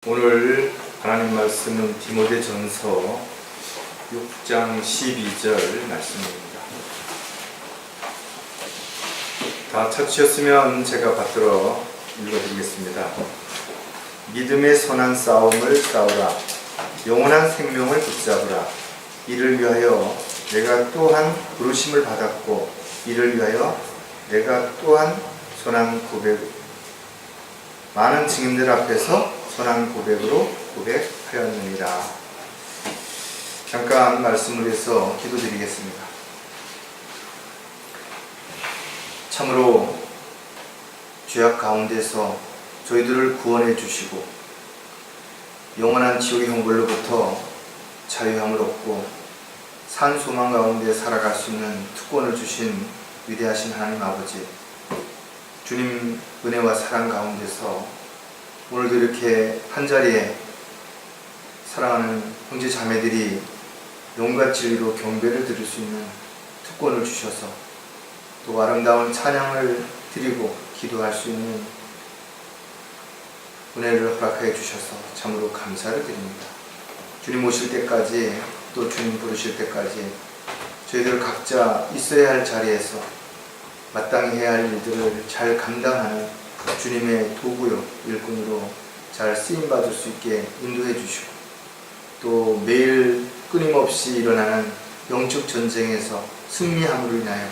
오늘 하나님 말씀은 디모데전서 6장 12절 말씀입니다. 다 찾으셨으면 제가 받들어 읽어드리겠습니다. 믿음의 선한 싸움을 싸우라. 영원한 생명을 붙잡으라. 이를 위하여 내가 또한 부르심을 받았고 이를 위하여 내가 또한 선한 고백, 많은 증인들 앞에서 선한 고백으로 고백하였느니라. 잠깐 말씀을 해서 기도드리겠습니다. 참으로 죄악 가운데서 저희들을 구원해 주시고 영원한 지옥의 형벌로부터 자유함을 얻고 산 소망 가운데 살아갈 수 있는 특권을 주신 위대하신 하나님 아버지, 주님 은혜와 사랑 가운데서 오늘도 이렇게 한자리에 사랑하는 형제 자매들이 영과 진리로 경배를 드릴 수 있는 특권을 주셔서 또 아름다운 찬양을 드리고 기도할 수 있는 은혜를 허락하여 주셔서 참으로 감사를 드립니다. 주님 오실 때까지 또 주님 부르실 때까지 저희들 각자 있어야 할 자리에서 마땅히 해야 할 일들을 잘 감당하는 주님의 도구요, 일꾼으로 잘 쓰임받을 수 있게 인도해 주시고 또 매일 끊임없이 일어나는 영적 전쟁에서 승리함으로 인하여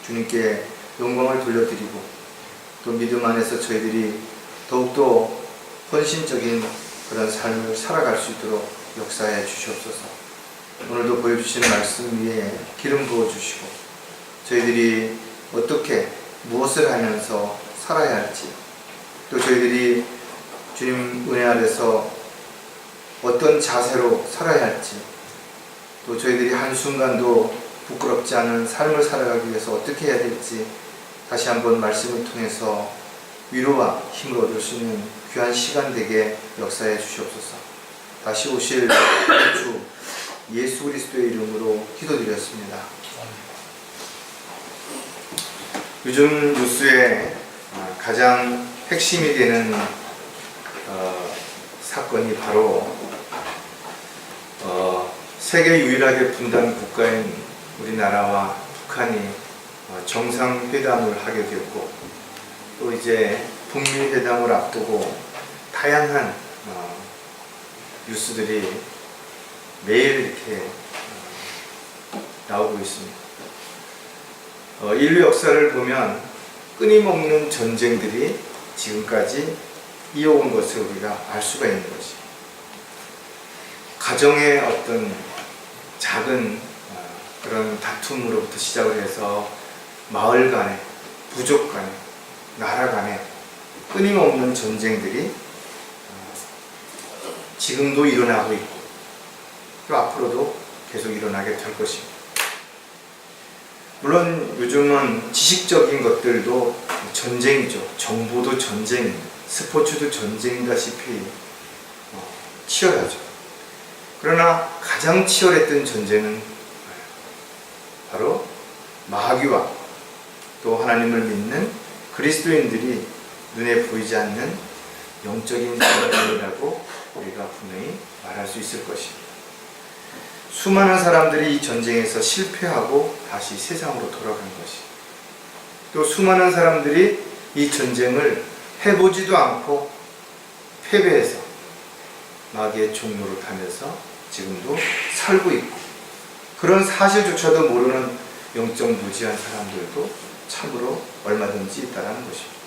주님께 영광을 돌려드리고 또 믿음 안에서 저희들이 더욱더 헌신적인 그런 삶을 살아갈 수 있도록 역사해 주시옵소서. 오늘도 보여주신 말씀 위에 기름 부어주시고 저희들이 어떻게 무엇을 하면서 살아야 할지, 또 저희들이 주님 은혜 아래서 어떤 자세로 살아야 할지, 또 저희들이 한순간도 부끄럽지 않은 삶을 살아가기 위해서 어떻게 해야 될지 다시 한번 말씀을 통해서 위로와 힘을 얻을 수 있는 귀한 시간 되게 역사해 주시옵소서. 다시 오실 주 예수 그리스도의 이름으로 기도드렸습니다. 요즘 뉴스에 가장 핵심이 되는 사건이 바로 세계 유일하게 분단 국가인 우리나라와 북한이 정상회담을 하게 되었고 또 이제 북미회담을 앞두고 다양한 뉴스들이 매일 이렇게 나오고 있습니다. 인류 역사를 보면 끊임없는 전쟁들이 지금까지 이어온 것을 우리가 알 수가 있는 것이, 가정의 어떤 작은 그런 다툼으로부터 시작을 해서 마을 간에, 부족 간에, 나라 간에 끊임없는 전쟁들이 지금도 일어나고 있고 또 앞으로도 계속 일어나게 될 것입니다. 물론 요즘은 지식적인 것들도 전쟁이죠. 정보도 전쟁, 스포츠도 전쟁이다시피 치열하죠. 그러나 가장 치열했던 전쟁은 바로 마귀와 또 하나님을 믿는 그리스도인들이 눈에 보이지 않는 영적인 전쟁이라고 우리가 분명히 말할 수 있을 것입니다. 수많은 사람들이 이 전쟁에서 실패하고 다시 세상으로 돌아간 것이, 또 수많은 사람들이 이 전쟁을 해보지도 않고 패배해서 마귀의 종로로 타면서 지금도 살고 있고, 그런 사실조차도 모르는 영적 무지한 사람들도 참으로 얼마든지 있다는 것입니다.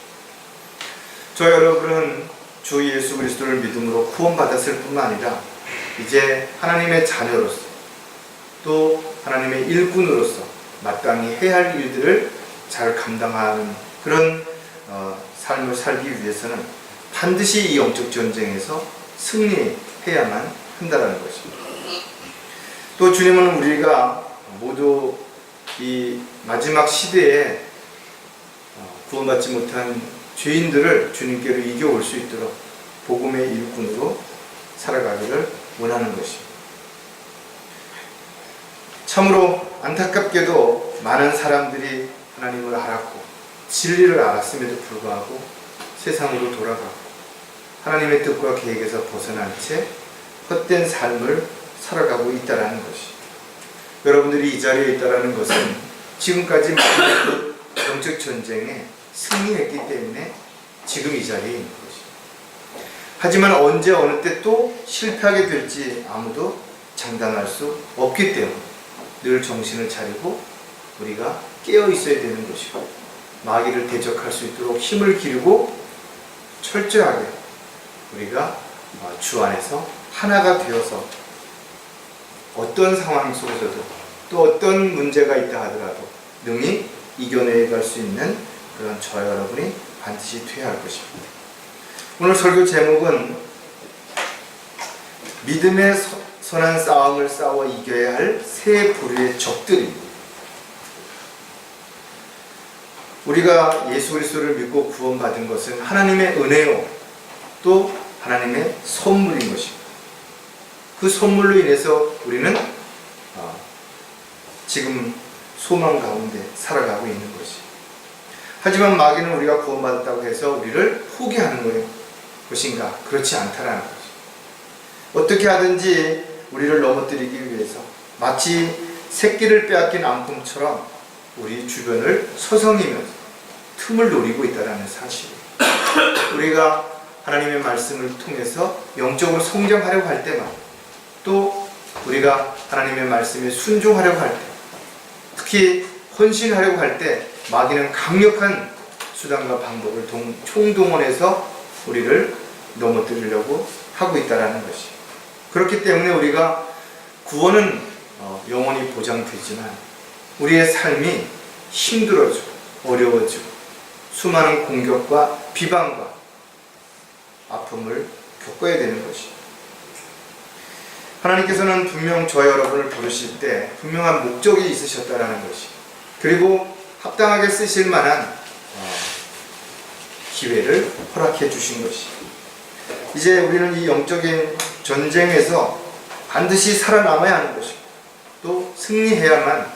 저 여러분은 주 예수 그리스도를 믿음으로 구원받았을 뿐만 아니라 이제 하나님의 자녀로서 또 하나님의 일꾼으로서 마땅히 해야 할 일들을 잘 감당하는 그런 삶을 살기 위해서는 반드시 이 영적 전쟁에서 승리해야만 한다는 것입니다. 또 주님은 우리가 모두 이 마지막 시대에 구원받지 못한 죄인들을 주님께로 이겨올 수 있도록 복음의 일꾼으로 살아가기를 원하는 것입니다. 참으로 안타깝게도 많은 사람들이 하나님을 알았고 진리를 알았음에도 불구하고 세상으로 돌아가고 하나님의 뜻과 계획에서 벗어난 채 헛된 삶을 살아가고 있다는 것이, 여러분들이 이 자리에 있다는 것은 지금까지 많은 영적 전쟁에 승리했기 때문에 지금 이 자리에 있는 것이. 하지만 언제 어느 때 또 실패하게 될지 아무도 장담할 수 없기 때문에 늘 정신을 차리고 우리가 깨어 있어야 되는 것이고, 마귀를 대적할 수 있도록 힘을 기르고 철저하게 우리가 주 안에서 하나가 되어서 어떤 상황 속에서도 또 어떤 문제가 있다 하더라도 능히 이겨내갈 수 있는 그런 저와 여러분이 반드시 되어야 할 것입니다. 오늘 설교 제목은 믿음의 선한 싸움을 싸워 이겨야 할 세 부류의 적들입니다. 우리가 예수 그리스도를 믿고 구원받은 것은 하나님의 은혜요, 또 하나님의 선물인 것입니다. 그 선물로 인해서 우리는 지금 소망 가운데 살아가고 있는 것이. 하지만 마귀는 우리가 구원받았다고 해서 우리를 포기하는 것인가? 그렇지 않다라는 것이. 어떻게 하든지 우리를 넘어뜨리기 위해서 마치 새끼를 빼앗긴 암풍처럼 우리 주변을 서성이면서 틈을 노리고 있다는 사실. 우리가 하나님의 말씀을 통해서 영적으로 성장하려고 할 때만, 또 우리가 하나님의 말씀에 순종하려고 할 때, 특히 헌신하려고 할 때 마귀는 강력한 수단과 방법을 총동원해서 우리를 넘어뜨리려고 하고 있다는 것이. 그렇기 때문에 우리가 구원은 영원히 보장되지만 우리의 삶이 힘들어지고 어려워지고 수많은 공격과 비방과 아픔을 겪어야 되는 것이. 하나님께서는 분명 저와 여러분을 부르실 때 분명한 목적이 있으셨다는 것이, 그리고 합당하게 쓰실 만한 기회를 허락해 주신 것이. 이제 우리는 이 영적인 전쟁에서 반드시 살아남아야 하는 것이고, 또 승리해야만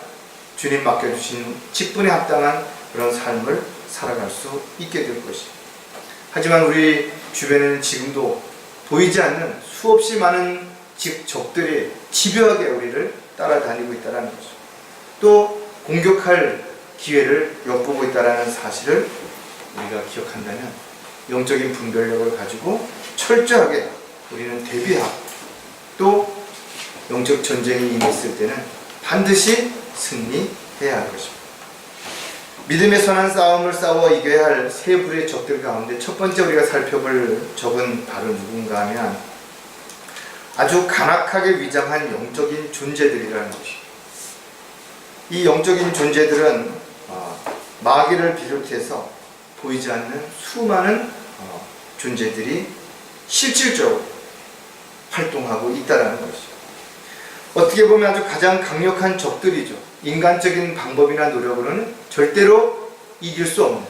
주님 맡겨주신 직분에 합당한 그런 삶을 살아갈 수 있게 될 것입니다. 하지만 우리 주변에는 지금도 보이지 않는 수없이 많은 적들이 집요하게 우리를 따라다니고 있다는 것이죠. 또 공격할 기회를 엿보고 있다는 사실을 우리가 기억한다면 영적인 분별력을 가지고 철저하게 우리는 대비하고, 또 영적 전쟁이 임했을 때는 반드시 승리해야 할 것입니다. 믿음의 선한 싸움을 싸워 이겨야 할 세 부류의 적들 가운데 첫 번째 우리가 살펴볼 적은 바로 누군가 하면 아주 간악하게 위장한 영적인 존재들이라는 것입니다. 이 영적인 존재들은 마귀를 비롯해서 보이지 않는 수많은 존재들이 실질적으로 활동하고 있다는 것이죠. 어떻게 보면 아주 가장 강력한 적들이죠. 인간적인 방법이나 노력으로는 절대로 이길 수 없는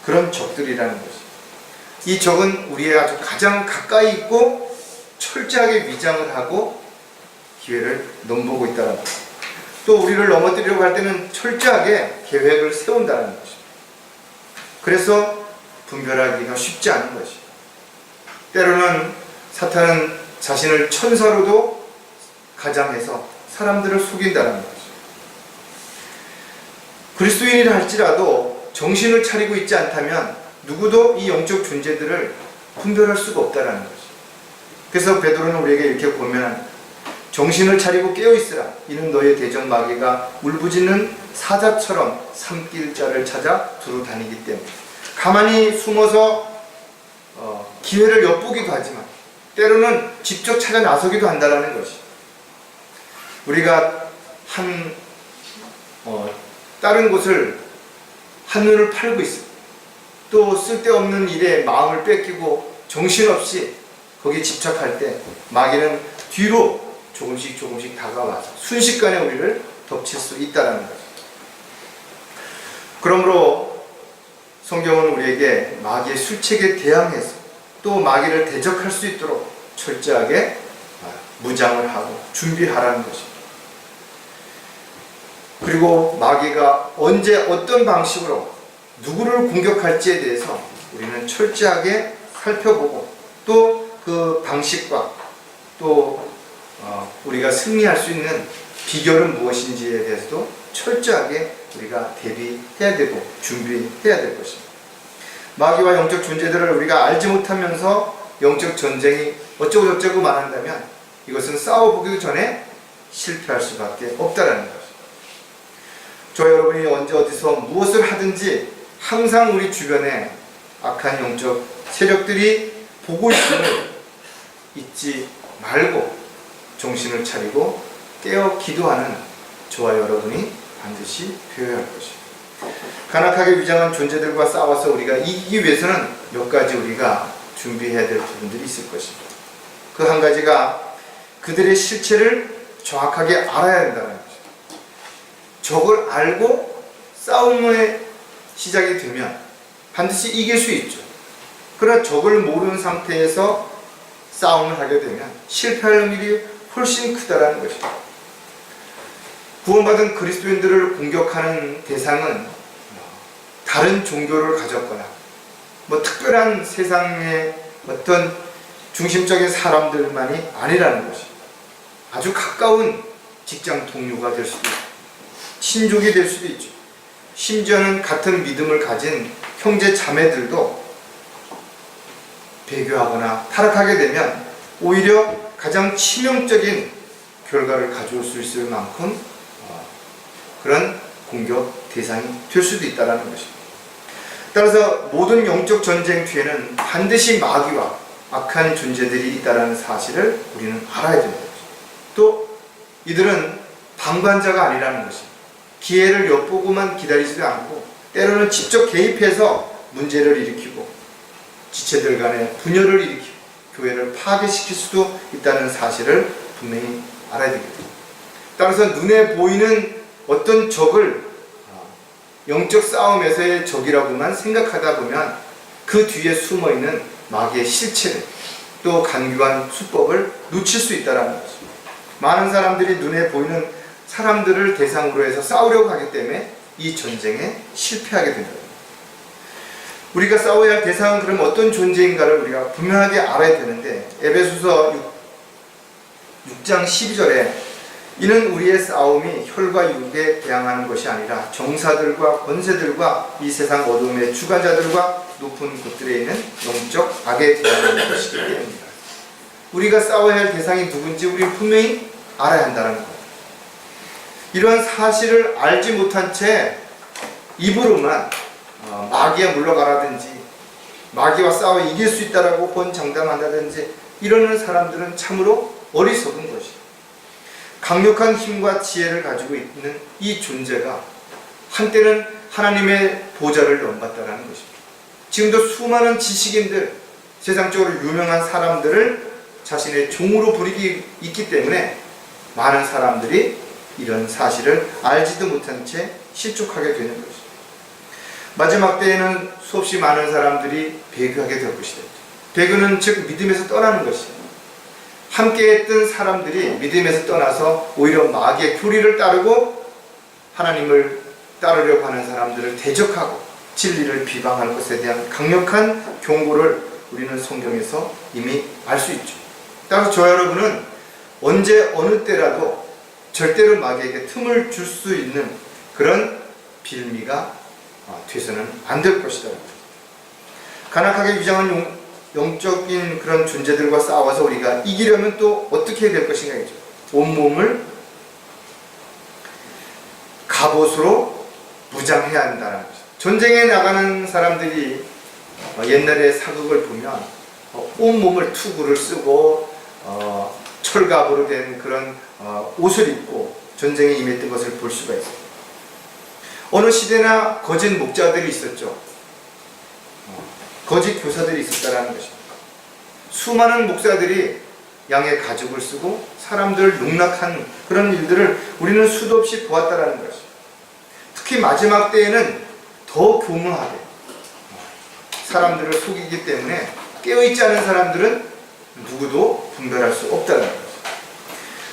그런 적들이라는 것이죠. 이 적은 우리의 아주 가장 가까이 있고 철저하게 위장을 하고 기회를 넘보고 있다는 것. 또 우리를 넘어뜨리려고 할 때는 철저하게 계획을 세운다는 것입니다. 그래서 분별하기가 쉽지 않은 것이죠. 때로는 사탄은 자신을 천사로도 가장해서 사람들을 속인다는 것이죠. 그리스도인이라 할지라도 정신을 차리고 있지 않다면 누구도 이 영적 존재들을 분별할 수가 없다는 것이죠. 그래서 베드로는 우리에게 이렇게 보면 정신을 차리고 깨어있으라. 이는 너의 대적 마귀가 울부짖는 사자처럼 삼킬 자를 찾아 두루 다니기 때문에. 가만히 숨어서 기회를 엿보기도 하지만 때로는 직접 찾아 나서기도 한다는 것이. 우리가 다른 곳을 한눈을 팔고 있어. 또 쓸데없는 일에 마음을 뺏기고 정신없이 거기에 집착할 때 마귀는 뒤로 조금씩 다가와서 순식간에 우리를 덮칠 수 있다는 거죠. 그러므로 성경은 우리에게 마귀의 술책에 대항해서 또 마귀를 대적할 수 있도록 철저하게 무장을 하고 준비하라는 것입니다. 그리고 마귀가 언제 어떤 방식으로 누구를 공격할지에 대해서 우리는 철저하게 살펴보고 또 그 방식과 또 우리가 승리할 수 있는 비결은 무엇인지에 대해서도 철저하게 우리가 대비해야 되고 준비해야 될 것입니다. 마귀와 영적 존재들을 우리가 알지 못하면서 영적 전쟁이 어쩌고저쩌고 말한다면 이것은 싸워보기도 전에 실패할 수밖에 없다라는 것입니다. 저 여러분이 언제 어디서 무엇을 하든지 항상 우리 주변에 악한 영적 세력들이 보고 있음을 잊지 말고 정신을 차리고 깨어 기도하는 저와 여러분이 반드시 되어야 할 것입니다. 간악하게 위장한 존재들과 싸워서 우리가 이기기 위해서는 몇 가지 우리가 준비해야 될 부분들이 있을 것입니다. 그 한 가지가 그들의 실체를 정확하게 알아야 한다는 것입니다. 적을 알고 싸움의 시작이 되면 반드시 이길 수 있죠. 그러나 적을 모르는 상태에서 싸움을 하게 되면 실패할 일이 훨씬 크다라는 것입니다. 구원받은 그리스도인들을 공격하는 대상은 다른 종교를 가졌거나 특별한 세상의 어떤 중심적인 사람들만이 아니라는 것입니다. 아주 가까운 직장 동료가 될 수도 있고 친족이 될 수도 있죠. 심지어는 같은 믿음을 가진 형제 자매들도 배교하거나 타락하게 되면 오히려 가장 치명적인 결과를 가져올 수 있을 만큼 그런 공격 대상이 될 수도 있다는 것입니다. 따라서 모든 영적 전쟁 뒤에는 반드시 마귀와 악한 존재들이 있다는 사실을 우리는 알아야 됩니다. 또 이들은 방관자가 아니라는 것입니다. 기회를 엿보고만 기다리지도 않고 때로는 직접 개입해서 문제를 일으키고 지체들 간의 분열을 일으키고 교회를 파괴시킬 수도 있다는 사실을 분명히 알아야 되겠습니다. 따라서 눈에 보이는 어떤 적을 영적 싸움에서의 적이라고만 생각하다 보면 그 뒤에 숨어있는 마귀의 실체를 또 간교한 수법을 놓칠 수 있다는 것입니다. 많은 사람들이 눈에 보이는 사람들을 대상으로 해서 싸우려고 하기 때문에 이 전쟁에 실패하게 된다. 우리가 싸워야 할 대상은 그럼 어떤 존재인가를 우리가 분명하게 알아야 되는데 에베소서 6장 12절에 이는 우리의 싸움이 혈과 육에 대항하는 것이 아니라 정사들과 권세들과 이 세상 어둠의 주관자들과 높은 곳들에 있는 영적 악에 대항하는 것이기 때문입니다. 우리가 싸워야 할 대상이 누군지 우리는 분명히 알아야 한다는 것. 이러한 사실을 알지 못한 채 입으로만 마귀에 물러가라든지 마귀와 싸워 이길 수 있다라고 혼장담한다든지 이러는 사람들은 참으로 어리석은 것이에요. 강력한 힘과 지혜를 가지고 있는 이 존재가 한때는 하나님의 보좌를 넘봤다는 것입니다. 지금도 수많은 지식인들, 세상적으로 유명한 사람들을 자신의 종으로 부리기 있기 때문에 많은 사람들이 이런 사실을 알지도 못한 채 실족하게 되는 것입니다. 마지막 때에는 수없이 많은 사람들이 배교하게 될 것이다. 배교는 즉 믿음에서 떠나는 것이다. 함께 했던 사람들이 믿음에서 떠나서 오히려 마귀의 교리를 따르고 하나님을 따르려고 하는 사람들을 대적하고 진리를 비방할 것에 대한 강력한 경고를 우리는 성경에서 이미 알 수 있죠. 따라서 저 여러분은 언제 어느 때라도 절대로 마귀에게 틈을 줄 수 있는 그런 빌미가 돼서는 안 될 것이다. 간악하게 위장한 영적인 그런 존재들과 싸워서 우리가 이기려면 또 어떻게 해야 될 것인가 이죠. 온몸을 갑옷으로 무장해야 한다는 거죠. 전쟁에 나가는 사람들이 옛날에 사극을 보면 온몸을 투구를 쓰고 철갑으로 된 그런 옷을 입고 전쟁에 임했던 것을 볼 수가 있어요. 어느 시대나 거짓 목자들이 있었죠. 거짓 교사들이 있었다는 것입니다. 수많은 목사들이 양의 가죽을 쓰고 사람들을 농락한 그런 일들을 우리는 수도 없이 보았다는 것입니다. 특히 마지막 때에는 더 교묘하게 사람들을 속이기 때문에 깨어있지 않은 사람들은 누구도 분별할 수 없다는 것입니다.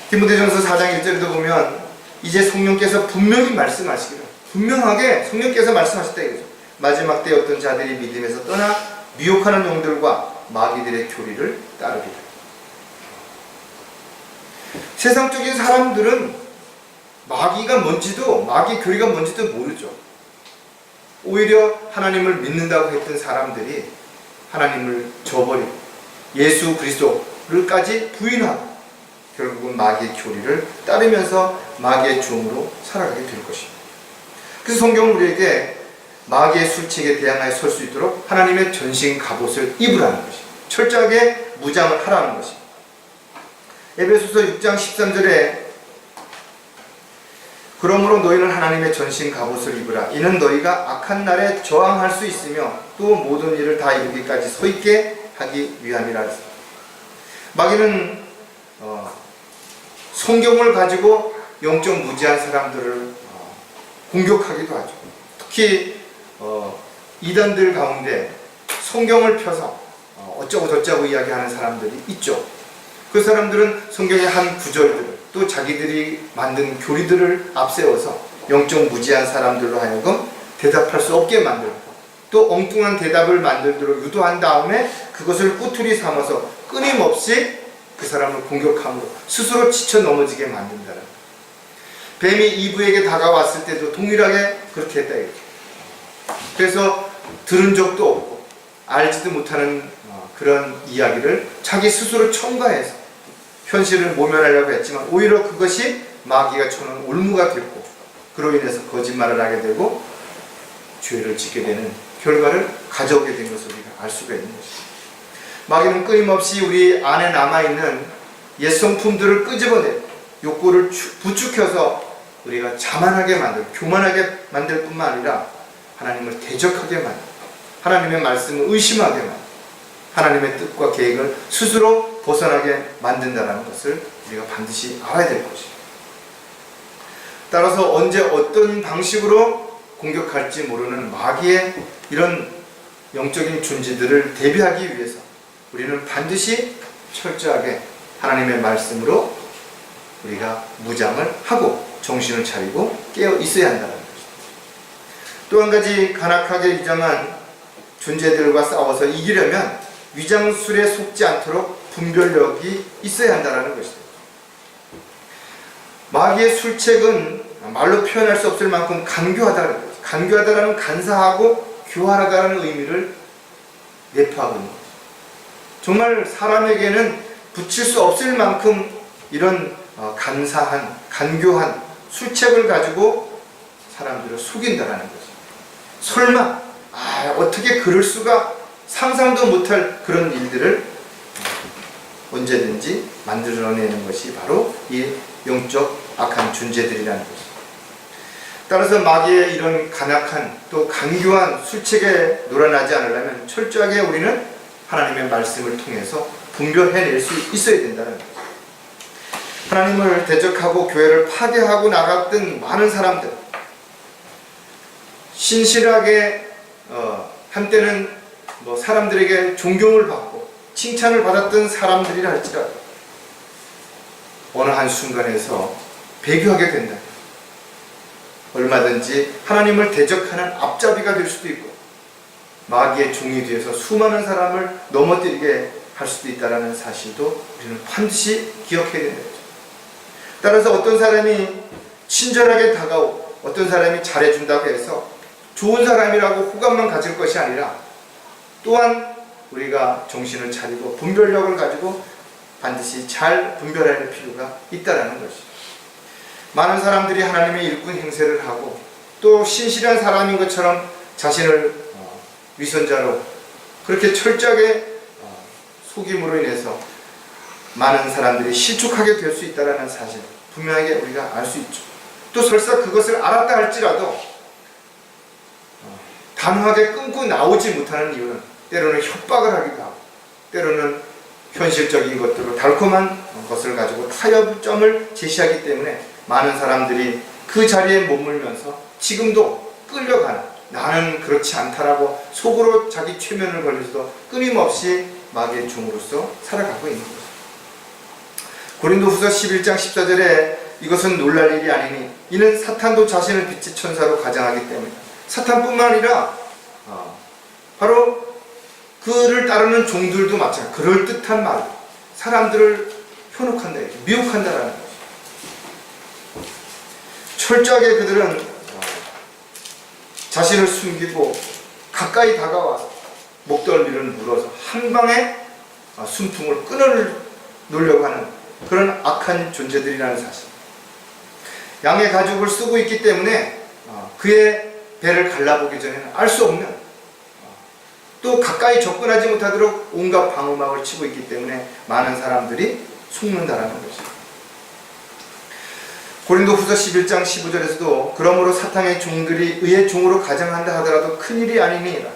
디모데전서 4장 1절에도 보면 이제 성령께서 분명히 말씀하시기를 분명하게 성령께서 말씀하셨다 이거죠. 마지막 때 어떤 자들이 믿음에서 떠나 미혹하는 영들과 마귀들의 교리를 따르게 됩니다. 세상적인 사람들은 마귀가 뭔지도, 마귀 교리가 뭔지도 모르죠. 오히려 하나님을 믿는다고 했던 사람들이 하나님을 저버리고 예수 그리스도를까지 부인하고 결국은 마귀의 교리를 따르면서 마귀의 종으로 살아가게 될 것입니다. 그래서 성경은 우리에게 마귀의 술책에 대항하여 설 수 있도록 하나님의 전신 갑옷을 입으라는 것입니다. 철저하게 무장을 하라는 것입니다. 에베소서 6장 13절에 그러므로 너희는 하나님의 전신 갑옷을 입으라. 이는 너희가 악한 날에 저항할 수 있으며 또 모든 일을 다 이루기까지 서 있게 하기 위함이라 했습니다. 마귀는 성경을 가지고 영적 무지한 사람들을 공격하기도 하죠. 특히 이단들 가운데 성경을 펴서 어쩌고 저쩌고 이야기하는 사람들이 있죠. 그 사람들은 성경의 한 구절들을 또 자기들이 만든 교리들을 앞세워서 영적 무지한 사람들로 하여금 대답할 수 없게 만들고 또 엉뚱한 대답을 만들도록 유도한 다음에 그것을 꾸투리 삼아서 끊임없이 그 사람을 공격함으로 스스로 지쳐 넘어지게 만든다는 거예요. 뱀이 이브에게 다가왔을 때도 동일하게 그렇게 했다 이렇게. 그래서 들은 적도 없고 알지도 못하는 그런 이야기를 자기 스스로 첨가해서 현실을 모면하려고 했지만 오히려 그것이 마귀가 쳐놓은 올무가 됐고 그로 인해서 거짓말을 하게 되고 죄를 짓게 되는 결과를 가져오게 된 것을 우리가 알 수가 있는 것입니다. 마귀는 끊임없이 우리 안에 남아있는 옛 성품들을 끄집어내 욕구를 부추겨서 우리가 자만하게 만들고 교만하게 만들 뿐만 아니라 하나님을 대적하게 만들고 하나님의 말씀을 의심하게 만들고 하나님의 뜻과 계획을 스스로 벗어나게 만든다는 것을 우리가 반드시 알아야 될 것입니다. 따라서 언제 어떤 방식으로 공격할지 모르는 마귀의 이런 영적인 존재들을 대비하기 위해서 우리는 반드시 철저하게 하나님의 말씀으로 우리가 무장을 하고 정신을 차리고 깨어 있어야 한다는 것입니다. 또 한 가지 간악하게 위장한 존재들과 싸워서 이기려면 위장술에 속지 않도록 분별력이 있어야 한다는 것입니다. 마귀의 술책은 말로 표현할 수 없을 만큼 간교하다는 것입니다. 간교하다라는 간사하고 교활하다는 의미를 내포하고 있는 것입니다. 정말 사람에게는 붙일 수 없을 만큼 이런 간사한, 간교한 술책을 가지고 사람들을 속인다는 것입니다. 설마 어떻게 그럴 수가 상상도 못할 그런 일들을 언제든지 만들어내는 것이 바로 이 영적 악한 존재들이라는 것입니다. 따라서 마귀의 이런 간악한 또 간교한 술책에 놀아나지 않으려면 철저하게 우리는 하나님의 말씀을 통해서 분별해낼 수 있어야 된다는 것입니다. 하나님을 대적하고 교회를 파괴하고 나갔던 많은 사람들, 신실하게 한때는 사람들에게 존경을 받고 칭찬을 받았던 사람들이라 할지라도 어느 한순간에서 배교하게 된다. 얼마든지 하나님을 대적하는 앞잡이가 될 수도 있고 마귀의 종이 되어서 수많은 사람을 넘어뜨리게 할 수도 있다는 사실도 우리는 반드시 기억해야 된다. 따라서 어떤 사람이 친절하게 다가오고 어떤 사람이 잘해준다고 해서 좋은 사람이라고 호감만 가질 것이 아니라 또한 우리가 정신을 차리고 분별력을 가지고 반드시 잘 분별해야 할 필요가 있다는 것이죠. 많은 사람들이 하나님의 일꾼 행세를 하고 또 신실한 사람인 것처럼 자신을 위선자로 그렇게 철저하게 속임으로 인해서 많은 사람들이 실족하게 될 수 있다는 사실 분명하게 우리가 알 수 있죠. 또 설사 그것을 알았다 할지라도 단호하게 끊고 나오지 못하는 이유는 때로는 협박을 하기도 하고 때로는 현실적인 것들로 달콤한 것을 가지고 타협점을 제시하기 때문에 많은 사람들이 그 자리에 머물면서 지금도 끌려가는 나는 그렇지 않다라고 속으로 자기 최면을 걸면서도 끊임없이 마귀의 종으로서 살아가고 있는 거죠. 고린도후서 11장 14절에 이것은 놀랄 일이 아니니 이는 사탄도 자신을 빛의 천사로 가장하기 때문이다. 사탄뿐만 아니라 바로 그를 따르는 종들도 마찬가지. 그럴듯한 말, 사람들을 현혹한다, 미혹한다라는 거죠. 철저하게 그들은 자신을 숨기고 가까이 다가와 목덜미를 물어서 한 방에 순풍을 끊어놓으려고 하는 그런 악한 존재들이라는 사실. 양의 가죽을 쓰고 있기 때문에 그의 배를 갈라보기 전에는 알 수 없는, 또 가까이 접근하지 못하도록 온갖 방어막을 치고 있기 때문에 많은 사람들이 속는다라는 것입니다. 고린도후서 11장 15절에서도 그러므로 사탄의 종들이 의의 종으로 가정한다 하더라도 큰일이 아니니라.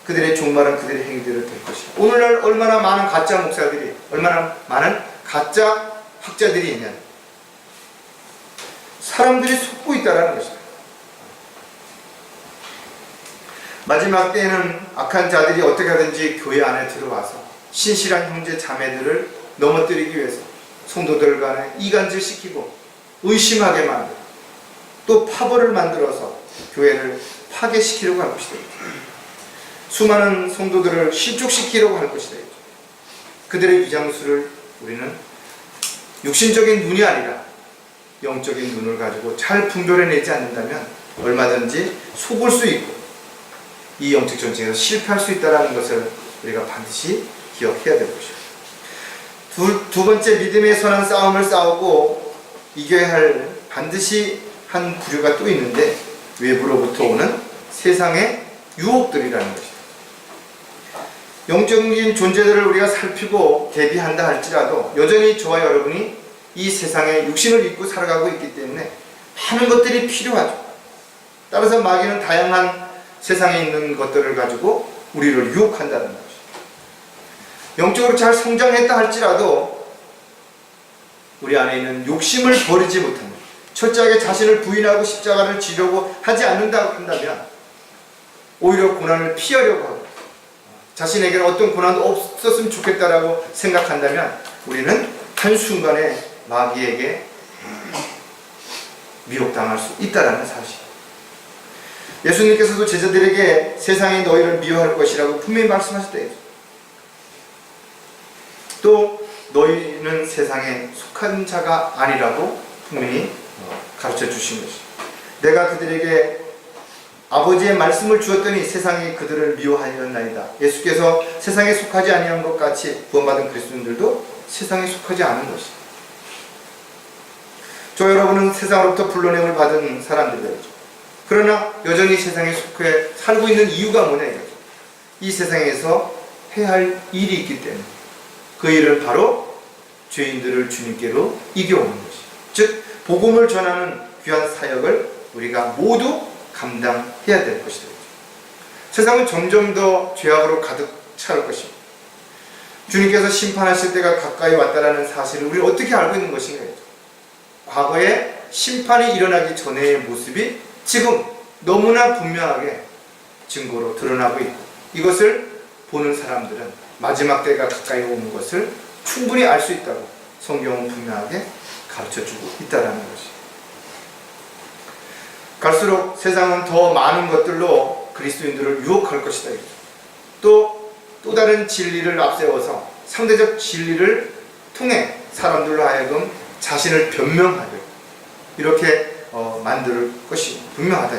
그들의 종말은 그들의 행위대로 될 것이다. 오늘날 얼마나 많은 가짜 목사들이, 얼마나 많은 가짜 학자들이 있냐. 사람들이 속고 있다는 것입니다. 마지막 때에는 악한 자들이 어떻게 하든지 교회 안에 들어와서 신실한 형제 자매들을 넘어뜨리기 위해서 성도들 간에 이간질시키고 의심하게 만들고 또 파벌을 만들어서 교회를 파괴시키려고 할 것이다. 수많은 성도들을 실족시키려고 할 것이다. 그들의 위장수를 우리는 육신적인 눈이 아니라 영적인 눈을 가지고 잘 분별해내지 않는다면 얼마든지 속을 수 있고 이 영적 전쟁에서 실패할 수 있다는 것을 우리가 반드시 기억해야 될 것이죠. 두 번째, 믿음의 선한 싸움을 싸우고 이겨야 할 반드시 한 부류가 또 있는데, 외부로부터 오는 세상의 유혹들이라는 것입니다. 영적인 존재들을 우리가 살피고 대비한다 할지라도 여전히 저와 여러분이 이 세상에 육신을 입고 살아가고 있기 때문에 많은 것들이 필요하죠. 따라서 마귀는 다양한 세상에 있는 것들을 가지고 우리를 유혹한다는 것이죠. 영적으로 잘 성장했다 할지라도 우리 안에 있는 욕심을 버리지 못하는, 철저하게 자신을 부인하고 십자가를 지려고 하지 않는다고 한다면 오히려 고난을 피하려고 하고 자신에게는 어떤 고난도 없었으면 좋겠다라고 생각한다면 우리는 한순간에 마귀에게 미혹당할 수 있다는 사실. 예수님께서도 제자들에게 세상이 너희를 미워할 것이라고 분명히 말씀하셨다. 또 너희는 세상에 속한 자가 아니라고 분명히 가르쳐 주신 것이죠. 내가 그들에게 아버지의 말씀을 주었더니 세상이 그들을 미워하였나이다. 예수께서 세상에 속하지 아니한 것 같이 구원받은 그리스도인들도 세상에 속하지 않은 것이죠. 저 여러분은 세상으로부터 불러냄을 받은 사람들이죠. 그러나 여전히 세상에 속해 살고 있는 이유가 뭐냐 이거죠. 이 세상에서 해야 할 일이 있기 때문에 그 일은 바로 죄인들을 주님께로 이겨오는 것이죠. 즉 복음을 전하는 귀한 사역을 우리가 모두 감당해야 될 것이다. 세상은 점점 더 죄악으로 가득 차올 것입니다. 주님께서 심판하실 때가 가까이 왔다라는 사실을 우리 어떻게 알고 있는 것인가. 과거에 심판이 일어나기 전의 모습이 지금 너무나 분명하게 증거로 드러나고 있고, 이것을 보는 사람들은 마지막 때가 가까이 오는 것을 충분히 알 수 있다고 성경은 분명하게 가르쳐주고 있다는 것이. 갈수록 세상은 더 많은 것들로 그리스도인들을 유혹할 것이다. 또 다른 진리를 앞세워서 상대적 진리를 통해 사람들로 하여금 자신을 변명하게 이렇게 만들 것이 분명하다.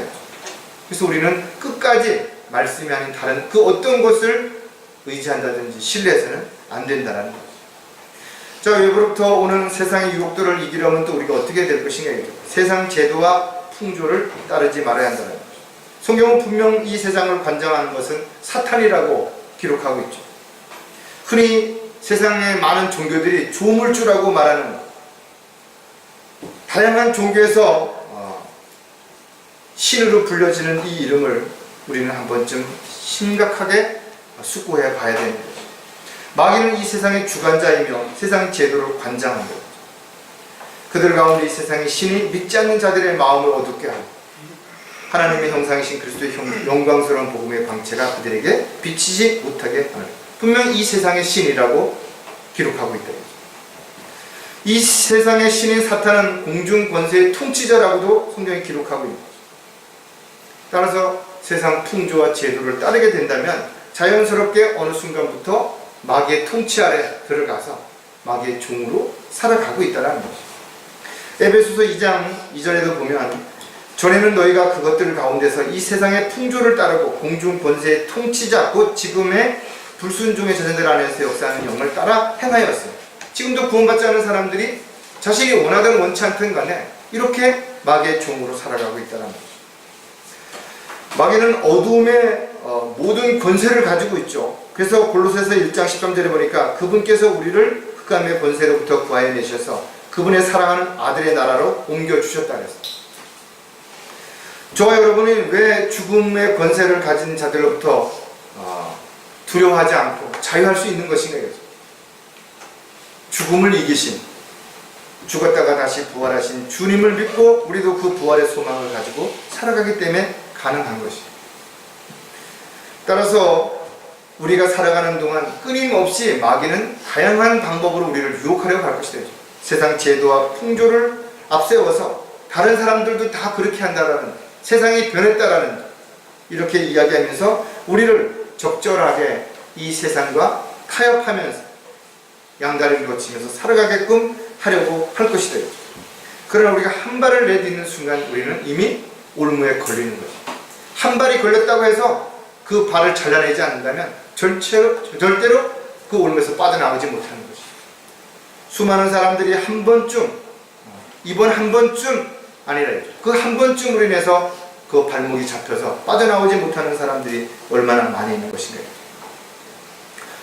그래서 우리는 끝까지 말씀이 아닌 다른 그 어떤 것을 의지한다든지 신뢰해서는 안 된다는 거죠. 자, 외부로부터 오는 세상의 유혹들을 이기려면 또 우리가 어떻게 될 것인가. 세상 제도와 풍조를 따르지 말아야 한다는 거죠. 성경은 분명 이 세상을 관장하는 것은 사탄이라고 기록하고 있죠. 흔히 세상의 많은 종교들이 조물주라고 말하는 것, 다양한 종교에서 신으로 불려지는 이 이름을 우리는 한 번쯤 심각하게 숙고해 봐야 되는 거죠. 마귀는 이 세상의 주관자이며 세상 제도를 관장합니다. 그들 가운데 이 세상의 신이 믿지 않는 자들의 마음을 어둡게 하고 하나님의 형상이신 그리스도의 영광스러운 복음의 광채가 그들에게 비치지 못하게 하는, 분명 이 세상의 신이라고 기록하고 있다. 이 세상의 신인 사탄은 공중 권세의 통치자라고도 성경이 기록하고 있는 거죠. 따라서 세상 풍조와 제도를 따르게 된다면 자연스럽게 어느 순간부터 마귀의 통치 아래 들어가서 마귀의 종으로 살아가고 있다는 거죠. 에베소서 2장 2절에도 보면 전에는 너희가 그것들 가운데서 이 세상의 풍조를 따르고 공중 권세의 통치자 곧 지금의 불순종의 자녀들 안에서 역사하는 영을 따라 행하였어요. 지금도 구원받지 않은 사람들이 자신이 원하든 원치 않든 간에 이렇게 마귀의 종으로 살아가고 있다는 거죠. 마귀는 어두움의 모든 권세를 가지고 있죠. 그래서 골로새서 1장 13절에 보니까 그분께서 우리를 흑암의 권세로부터 구하여 내셔서 그분의 사랑하는 아들의 나라로 옮겨주셨다 그랬어요. 저와 여러분이 왜 죽음의 권세를 가진 자들로부터 두려워하지 않고 자유할 수 있는 것인가 이거죠. 죽음을 이기신, 죽었다가 다시 부활하신 주님을 믿고 우리도 그 부활의 소망을 가지고 살아가기 때문에 가능한 것이에요. 따라서 우리가 살아가는 동안 끊임없이 마귀는 다양한 방법으로 우리를 유혹하려고 할 것이다. 세상 제도와 풍조를 앞세워서 다른 사람들도 다 그렇게 한다라는, 세상이 변했다라는 이렇게 이야기하면서 우리를 적절하게 이 세상과 타협하면서 양다리를 거치면서 살아가게끔 하려고 할 것이다. 그러나 우리가 한 발을 내딛는 순간 우리는 이미 올무에 걸리는 거죠. 한 발이 걸렸다고 해서 그 발을 잘라내지 않는다면 절대로 그 올무에서 빠져나오지 못하는 것이죠. 수많은 사람들이 한 번쯤, 이번 한 번쯤 아니라 그 한 번쯤으로 인해서 그 발목이 잡혀서 빠져나오지 못하는 사람들이 얼마나 많이 있는 것인가요?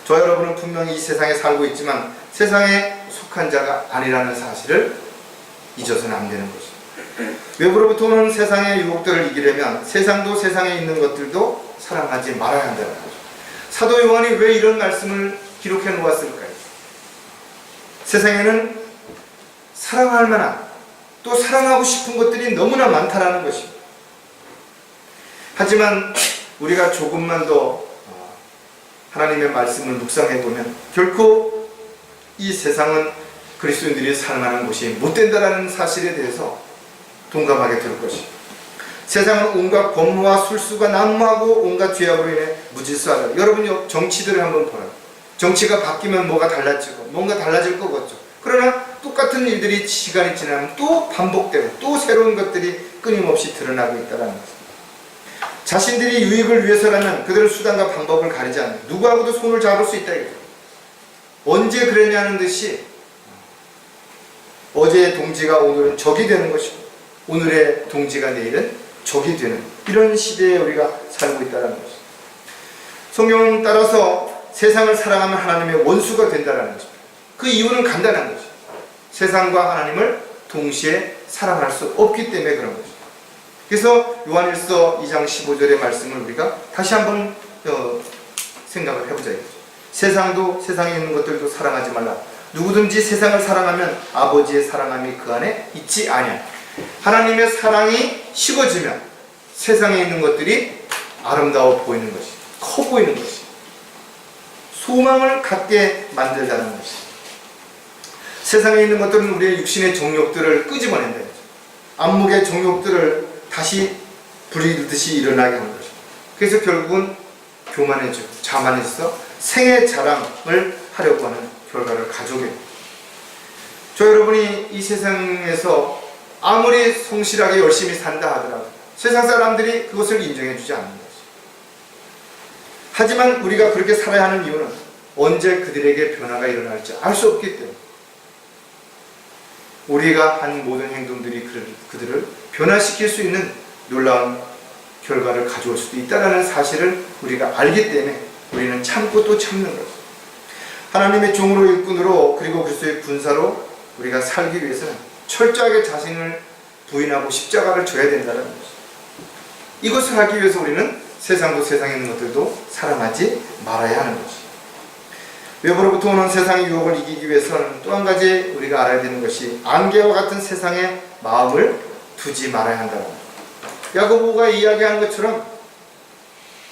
저 여러분은 분명히 이 세상에 살고 있지만 세상에 속한 자가 아니라는 사실을 잊어서는 안 되는 것입니다. 외부로부터 오는 세상의 유혹들을 이기려면 세상도 세상에 있는 것들도 사랑하지 말아야 한다는 거죠. 사도 요한이 왜 이런 말씀을 기록해 놓았을까요? 세상에는 사랑할 만한, 또 사랑하고 싶은 것들이 너무나 많다라는 것입니다. 하지만 우리가 조금만 더 하나님의 말씀을 묵상해 보면 결코 이 세상은 그리스도인들이 살만한 곳이 못 된다라는 사실에 대해서 동감하게 될 것입니다. 세상은 온갖 권무와 술수가 난무하고 온갖 죄악으로 인해 무질서하다. 여러분이 정치들을 한번 보라. 정치가 바뀌면 뭐가 달라지고 뭔가 달라질 거겠죠. 그러나 똑같은 일들이 시간이 지나면 또 반복되고 또 새로운 것들이 끊임없이 드러나고 있다는 것입니다. 자신들이 유익을 위해서라면 그들은 수단과 방법을 가리지 않는, 누구하고도 손을 잡을 수 있다 이거죠. 언제 그랬냐는 듯이 어제의 동지가 오늘은 적이 되는 것이고 오늘의 동지가 내일은 적이 되는 이런 시대에 우리가 살고 있다는 것입니다. 성경은 따라서 세상을 사랑하면 하나님의 원수가 된다는 것입니다. 그 이유는 간단한 것입니다. 세상과 하나님을 동시에 사랑할 수 없기 때문에 그런 것입니다. 그래서 요한일서 2장 15절의 말씀을 우리가 다시 한번 생각을 해보자 이거죠. 세상도 세상에 있는 것들도 사랑하지 말라. 누구든지 세상을 사랑하면 아버지의 사랑함이 그 안에 있지 아니하니. 하나님의 사랑이 식어지면 세상에 있는 것들이 아름다워 보이는 것이, 커 보이는 것이, 소망을 갖게 만들자는 것이. 세상에 있는 것들은 우리의 육신의 정욕들을 끄집어낸다. 안목의 정욕들을 다시 불이듯이 일어나게 하는 것입니다. 그래서 결국은 교만해지고 자만해서 생애 자랑을 하려고 하는 결과를 가져오게 됩니다. 저 여러분이 이 세상에서 아무리 성실하게 열심히 산다 하더라도 세상 사람들이 그것을 인정해 주지 않는 것입니다. 하지만 우리가 그렇게 살아야 하는 이유는 언제 그들에게 변화가 일어날지 알 수 없기 때문에 우리가 한 모든 행동들이 그들을 변화시킬 수 있는 놀라운 결과를 가져올 수도 있다는 사실을 우리가 알기 때문에 우리는 참고 또 참는 것입니다. 하나님의 종으로 일꾼으로 그리고 그리스도의 군사로 우리가 살기 위해서는 철저하게 자신을 부인하고 십자가를 져야 된다는 것입니다. 이것을 하기 위해서 우리는 세상도 세상에 있는 것들도 사랑하지 말아야 하는 것입니다. 외부로부터 오는 세상의 유혹을 이기기 위해서는 또 한 가지 우리가 알아야 되는 것이 안개와 같은 세상에 마음을 두지 말아야 한다는 것입니다. 야고보가 이야기하는 것처럼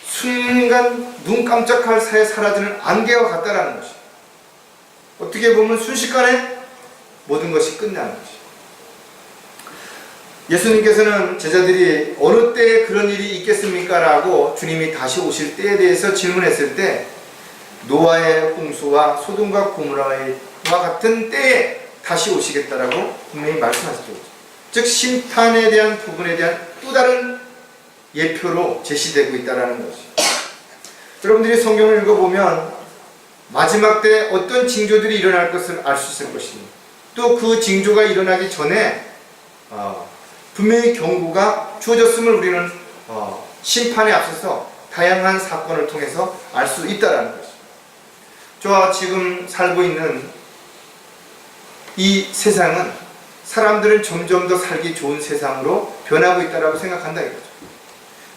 순간 눈 깜짝할 사이에 사라지는 안개와 같다라는 것입니다. 어떻게 보면 순식간에 모든 것이 끝나는 것입니다. 예수님께서는 제자들이 어느 때에 그런 일이 있겠습니까? 라고 주님이 다시 오실 때에 대해서 질문했을 때 노아의 홍수와 소돔과 고모라와 같은 때에 다시 오시겠다라고 분명히 말씀하셨죠. 즉 심판에 대한 부분에 대한 또 다른 예표로 제시되고 있다는 것이죠. 여러분들이 성경을 읽어보면 마지막 때 어떤 징조들이 일어날 것을 알 수 있을 것입니다. 또 그 징조가 일어나기 전에 분명히 경고가 주어졌음을 우리는 심판에 앞서서 다양한 사건을 통해서 알 수 있다는 것이죠. 저와 지금 살고 있는 이 세상은 사람들은 점점 더 살기 좋은 세상으로 변하고 있다고 생각한다 이거죠.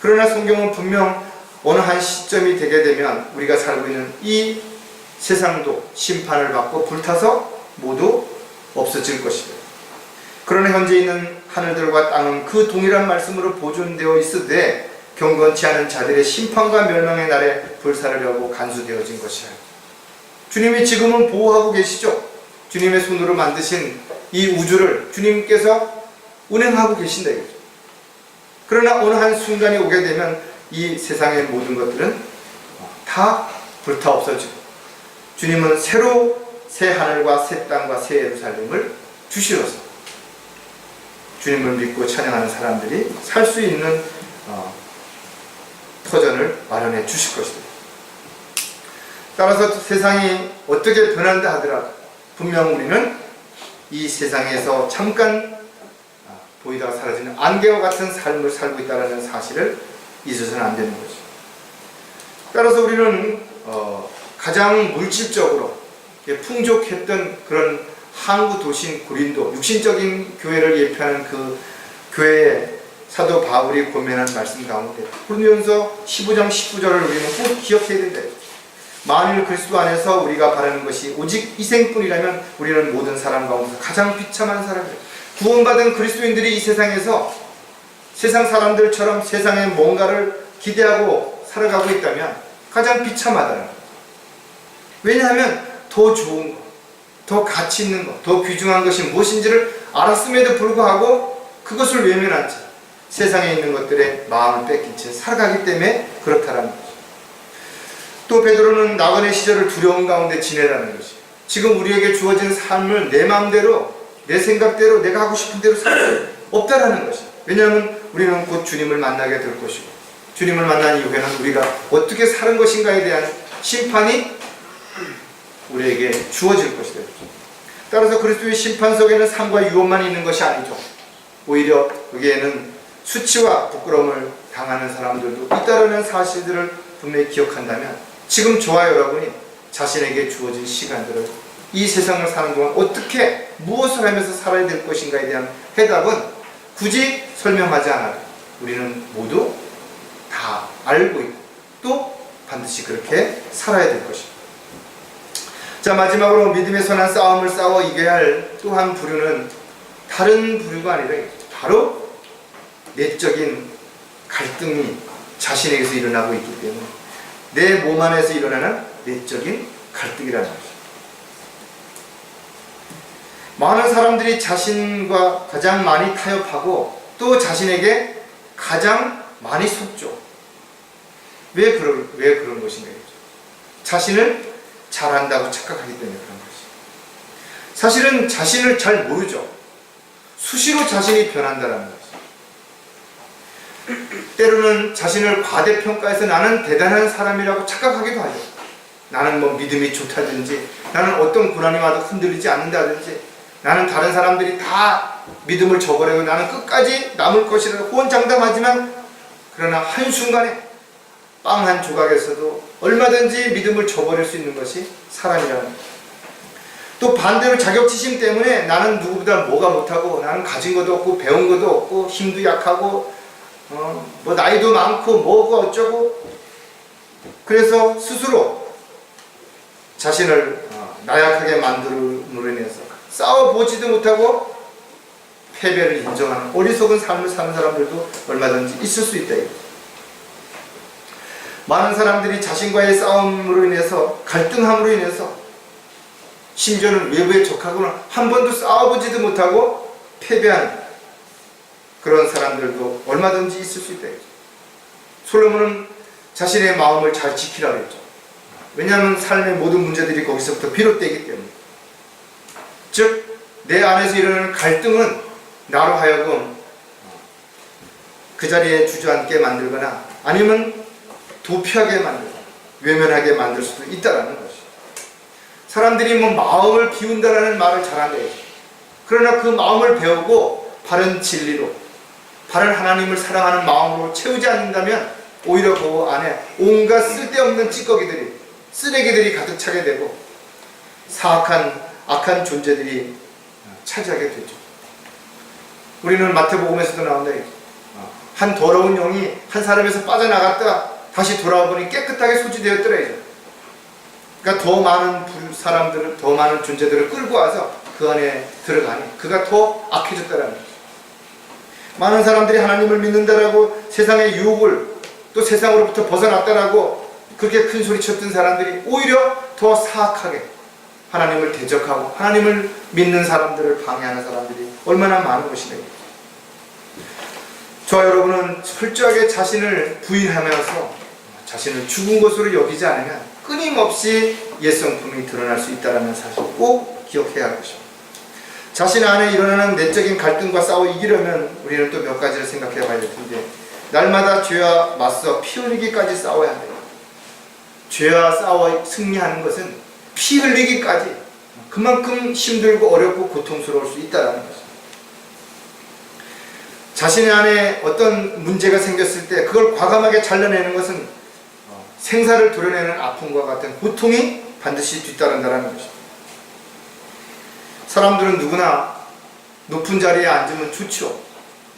그러나 성경은 분명 어느 한 시점이 되게 되면 우리가 살고 있는 이 세상도 심판을 받고 불타서 모두 없어질 것입니다. 그러나 현재 있는 하늘들과 땅은 그 동일한 말씀으로 보존되어 있으되 경건치 않은 자들의 심판과 멸망의 날에 불사르려고 간수되어진 것이야. 주님이 지금은 보호하고 계시죠. 주님의 손으로 만드신 이 우주를 주님께서 운행하고 계신다 이거죠. 그러나 어느 한 순간이 오게 되면 이 세상의 모든 것들은 다 불타 없어지고 주님은 새로 새 하늘과 새 땅과 새 예루살렘을 주시어서 주님을 믿고 찬양하는 사람들이 살 수 있는 터전을 마련해 주실 것입니다. 따라서 세상이 어떻게 변한다 하더라도 분명 우리는 이 세상에서 잠깐 보이다가 사라지는 안개와 같은 삶을 살고 있다는 사실을 잊어서는 안 되는 거죠. 따라서 우리는 가장 물질적으로 풍족했던 그런 항구 도시인 고린도, 육신적인 교회를 예표하는 그 교회의 사도 바울이 고면한 말씀 가운데 고린도전서 15장 19절을 우리는 꼭 기억해야 된다. 만일 그리스도 안에서 우리가 바라는 것이 오직 이생뿐이라면 우리는 모든 사람 가운데서 가장 비참한 사람이에요. 구원받은 그리스도인들이 이 세상에서 세상 사람들처럼 세상에 뭔가를 기대하고 살아가고 있다면 가장 비참하다는 거예요. 왜냐하면 더 좋은 것, 더 가치 있는 것, 더 귀중한 것이 무엇인지를 알았음에도 불구하고 그것을 외면한 채 세상에 있는 것들에 마음을 뺏긴 채 살아가기 때문에 그렇다라는 거죠. 또 베드로는 나그네 시절을 두려움 가운데 지내라는 것이 지금 우리에게 주어진 삶을 내 마음대로 내 생각대로 내가 하고 싶은 대로 살 수 없다라는 것이. 왜냐하면 우리는 곧 주님을 만나게 될 것이고 주님을 만난 이후에는 우리가 어떻게 사는 것인가에 대한 심판이 우리에게 주어질 것이다. 따라서 그리스도의 심판 속에는 삶과 유업만 있는 것이 아니죠. 오히려 여기에는 수치와 부끄러움을 당하는 사람들도 있다는 사실들을 분명히 기억한다면 지금 저와 여러분이 자신에게 주어진 시간들을 이 세상을 사는 동안 어떻게 무엇을 하면서 살아야 될 것인가에 대한 해답은 굳이 설명하지 않아도 우리는 모두 다 알고 있고 또 반드시 그렇게 살아야 될 것입니다. 자, 마지막으로 믿음의 선한 싸움을 싸워 이겨야 할 또 한 부류는 다른 부류가 아니라 바로 내적인 갈등이 자신에게서 일어나고 있기 때문에 내 몸 안에서 일어나는 내적인 갈등이라는 것이죠. 많은 사람들이 자신과 가장 많이 타협하고 또 자신에게 가장 많이 속죠. 왜 그런 것인가? 자신을 잘한다고 착각하기 때문에 그런 것이죠. 사실은 자신을 잘 모르죠. 수시로 자신이 변한다는 것이죠. 때로는 자신을 과대평가해서 나는 대단한 사람이라고 착각하기도 하죠. 나는 뭐 믿음이 좋다든지 나는 어떤 고난이 와도 흔들리지 않는다든지 나는 다른 사람들이 다 믿음을 저버리고 나는 끝까지 남을 것이라고 호언장담하지만 그러나 한순간에 빵 한 조각에서도 얼마든지 믿음을 저버릴 수 있는 것이 사람이라는 거예요. 또 반대로 자격지심 때문에 나는 누구보다 뭐가 못하고 나는 가진 것도 없고 배운 것도 없고 힘도 약하고 뭐 나이도 많고 뭐고 어쩌고 그래서 스스로 자신을 나약하게 만듦으로 인해서 싸워보지도 못하고 패배를 인정하는 어리석은 삶을 사는 사람들도 얼마든지 있을 수 있다. 많은 사람들이 자신과의 싸움으로 인해서 갈등함으로 인해서 심지어는 외부에 적하고는 한 번도 싸워보지도 못하고 패배한 그런 사람들도 얼마든지 있을 수 있다. 솔로몬은 자신의 마음을 잘 지키라고 했죠. 왜냐하면 삶의 모든 문제들이 거기서부터 비롯되기 때문에. 즉, 내 안에서 일어나는 갈등은 나로 하여금 그 자리에 주저앉게 만들거나 아니면 도피하게 만들거나 외면하게 만들 수도 있다는 것이죠. 사람들이 뭐 마음을 비운다라는 말을 잘한다. 그러나 그 마음을 배우고 바른 진리로, 바른 하나님을 사랑하는 마음으로 채우지 않는다면 오히려 그 안에 온갖 쓸데없는 찌꺼기들이, 쓰레기들이 가득 차게 되고 사악한, 악한 존재들이 차지하게 되죠. 우리는 마태복음에서도 나온다. 한 더러운 영이 한 사람에서 빠져나갔다 다시 돌아와 보니 깨끗하게 소지되었더라. 그러니까 더 많은 사람들을, 더 많은 존재들을 끌고 와서 그 안에 들어가니 그가 더 악해졌다라는 거죠. 많은 사람들이 하나님을 믿는다라고 세상의 유혹을, 또 세상으로부터 벗어났다라고 그렇게 큰 소리 쳤던 사람들이 오히려 더 사악하게 하나님을 대적하고 하나님을 믿는 사람들을 방해하는 사람들이 얼마나 많은 것이냐. 저와 여러분은 철저하게 자신을 부인하면서 자신을 죽은 것으로 여기지 않으면 끊임없이 옛성품이 드러날 수 있다는 사실을 꼭 기억해야 할 것입니다. 자신 안에 일어나는 내적인 갈등과 싸워 이기려면 우리는 또 몇 가지를 생각해 봐야 될 텐데, 날마다 죄와 맞서 피 흘리기까지 싸워야 합니다. 죄와 싸워 승리하는 것은 피 흘리기까지 그만큼 힘들고 어렵고 고통스러울 수 있다는 것입니다. 자신의 안에 어떤 문제가 생겼을 때 그걸 과감하게 잘라내는 것은 생사를 도려내는 아픔과 같은 고통이 반드시 뒤따른다는 것입니다. 사람들은 누구나 높은 자리에 앉으면 좋죠.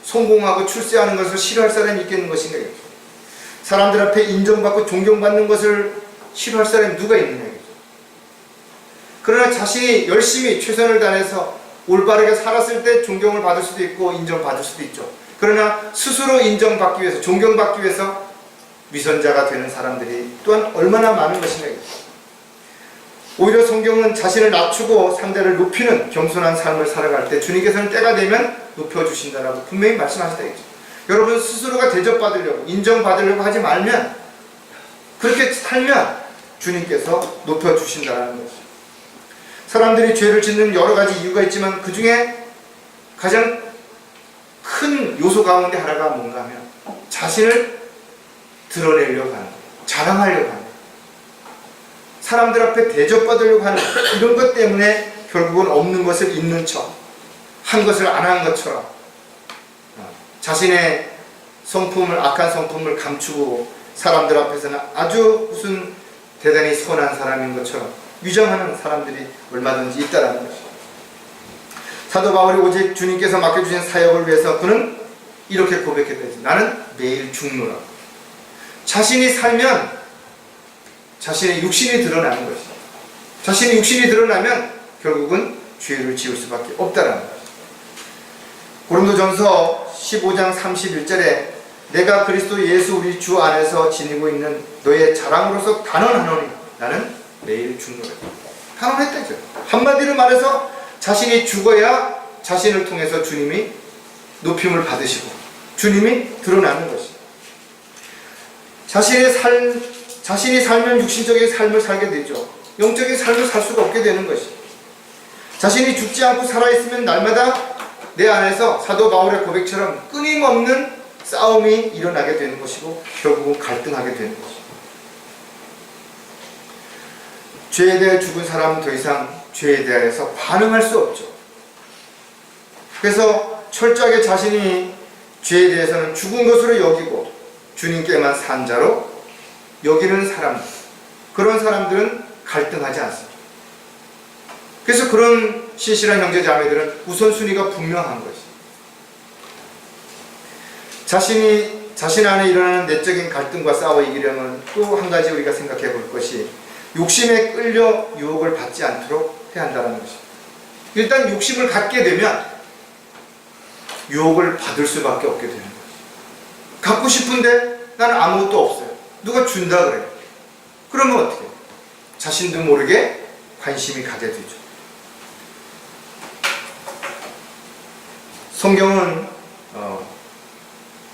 성공하고 출세하는 것을 싫어할 사람이 있겠는 것인가. 사람들 앞에 인정받고 존경받는 것을 싫어할 사람이 누가 있느냐. 그러나 자신이 열심히 최선을 다해서 올바르게 살았을 때 존경을 받을 수도 있고 인정받을 수도 있죠. 그러나 스스로 인정받기 위해서, 존경받기 위해서 위선자가 되는 사람들이 또한 얼마나 많은 것인가. 오히려 성경은 자신을 낮추고 상대를 높이는 겸손한 삶을 살아갈 때 주님께서는 때가 되면 높여주신다라고 분명히 말씀하셨다. 여러분 스스로가 대접받으려고, 인정받으려고 하지 말면, 그렇게 살면 주님께서 높여주신다는 것이죠. 사람들이 죄를 짓는 여러 가지 이유가 있지만 그 중에 가장 큰 요소 가운데 하나가 뭔가 하면 자신을 드러내려고 하는 거예요. 자랑하려고 하는 거예요. 사람들 앞에 대접받으려고 하는 거예요. 이런 것 때문에 결국은 없는 것을 있는 척, 한 것을 안 한 것처럼 자신의 성품을, 악한 성품을 감추고 사람들 앞에서는 아주 무슨 대단히 선한 사람인 것처럼 위장하는 사람들이 얼마든지 있다라는 것이죠. 사도 바울이 오직 주님께서 맡겨주신 사역을 위해서 그는 이렇게 고백했다. 나는 매일 죽노라. 자신이 살면 자신의 육신이 드러나는 것이죠. 자신의 육신이 드러나면 결국은 죄를 지을 수밖에 없다라는 것이죠. 고린도전서 15장 31절에 내가 그리스도 예수 우리 주 안에서 지니고 있는 너의 자랑으로서 단언하노니 나는 매일 죽노라. 단언했다죠. 한마디로 말해서 자신이 죽어야 자신을 통해서 주님이 높임을 받으시고 주님이 드러나는 것이죠. 자신이 살면 육신적인 삶을 살게 되죠. 영적인 삶을 살 수가 없게 되는 것이죠. 자신이 죽지 않고 살아있으면 날마다 내 안에서 사도 바울의 고백처럼 끊임없는 싸움이 일어나게 되는 것이고 결국은 갈등하게 되는 것이죠. 죄에 대해 죽은 사람은 더 이상 죄에 대해서 반응할 수 없죠. 그래서 철저하게 자신이 죄에 대해서는 죽은 것으로 여기고 주님께만 산 자로 여기는 사람들, 그런 사람들은 갈등하지 않습니다. 그래서 그런 신실한 형제 자매들은 우선순위가 분명한 것이죠. 자신 안에 일어나는 내적인 갈등과 싸워 이기려면 또 한 가지 우리가 생각해 볼 것이 욕심에 끌려 유혹을 받지 않도록 해야 한다는 것입니다. 일단 욕심을 갖게 되면 유혹을 받을 수밖에 없게 되는 거죠. 갖고 싶은데 나는 아무것도 없어요. 누가 준다 그래요. 그러면 어떻게 해요? 자신도 모르게 관심이 가게 되죠.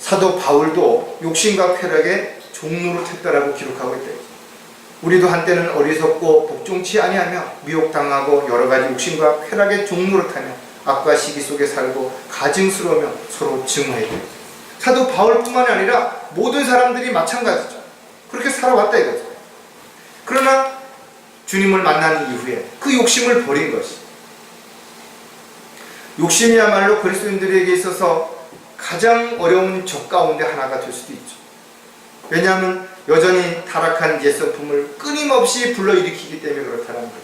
사도 바울도 욕심과 쾌락의 종로를 택다라고 기록하고 있다. 우리도 한때는 어리석고 복종치 아니하며 미혹당하고 여러가지 욕심과 쾌락의 종로를 타며 악과 시기 속에 살고 가증스러우며 서로 증오해야 돼요. 사도 바울뿐만이 아니라 모든 사람들이 마찬가지죠. 그렇게 살아왔다 이거죠. 그러나 주님을 만난 이후에 그 욕심을 버린 것이, 욕심이야말로 그리스도인들에게 있어서 가장 어려운 적 가운데 하나가 될 수도 있죠. 왜냐하면 여전히 타락한 옛성품을 끊임없이 불러일으키기 때문에 그렇다는 것이.